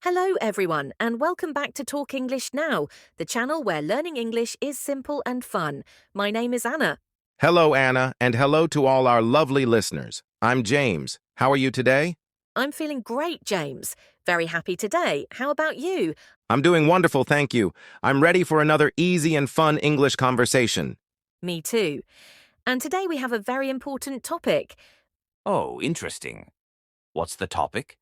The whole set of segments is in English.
Hello, everyone, and welcome back to Talk English Now, the channel where learning English is simple and fun. My name is Anna. Hello, Anna, and hello to all our lovely listeners. I'm James. How are you today? I'm feeling great, James. Very happy today. How about you? I'm doing wonderful, thank you. I'm ready for another easy and fun English conversation. Me too. And today we have a very important topic. Oh, interesting. What's the topic?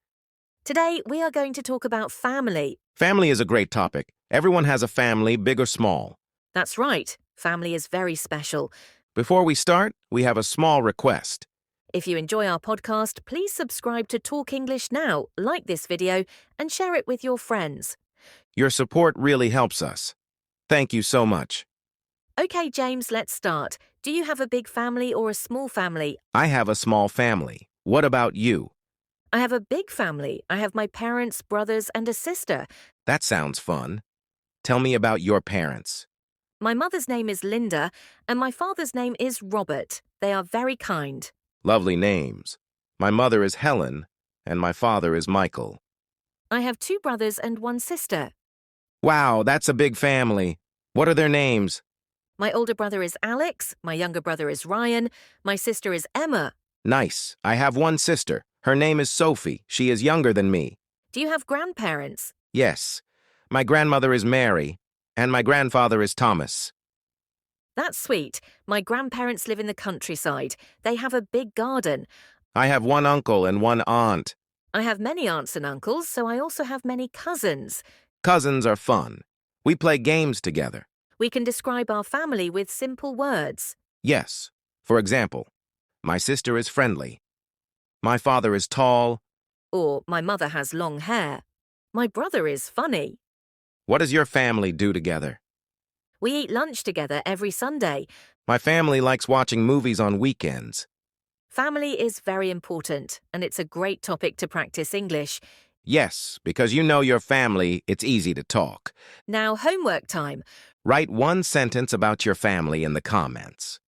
Today we are going to talk about family. Family is a great topic. Everyone has a family, big or small. That's right. Family is very special. Before we start, we have a small request. If you enjoy our podcast, please subscribe to Talk English Now, like this video, and share it with your friends. Your support really helps us. Thank you so much. Okay, James, let's start. Do you have a big family or a small family? I have a small family. What about you? I have a big family. I have my parents, brothers, and a sister. That sounds fun. Tell me about your parents. My mother's name is Linda, and my father's name is Robert. They are very kind. Lovely names. My mother is Helen, and my father is Michael. I have two brothers and one sister. Wow, that's a big family. What are their names? My older brother is Alex, my younger brother is Ryan, my sister is Emma. Nice. I have one sister. Her name is Sophie. She is younger than me. Do you have grandparents? Yes. My grandmother is Mary, and my grandfather is Thomas. That's sweet. My grandparents live in the countryside. They have a big garden. I have one uncle and one aunt. I have many aunts and uncles, so I also have many cousins. Cousins are fun. We play games together. We can describe our family with simple words. Yes. For example, my sister is friendly. My father is tall. Or my mother has long hair. My brother is funny. What does your family do together? We eat lunch together every Sunday. My family likes watching movies on weekends. Family is very important, and it's a great topic to practice English. Yes, because you know your family, it's easy to talk. Now, homework time. Write one sentence about your family in the comments.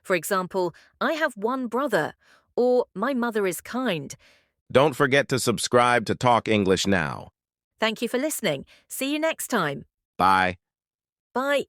For example, I have one brother, or my mother is kind. Don't forget to subscribe to Talk English Now. Thank you for listening. See you next time. Bye. Bye.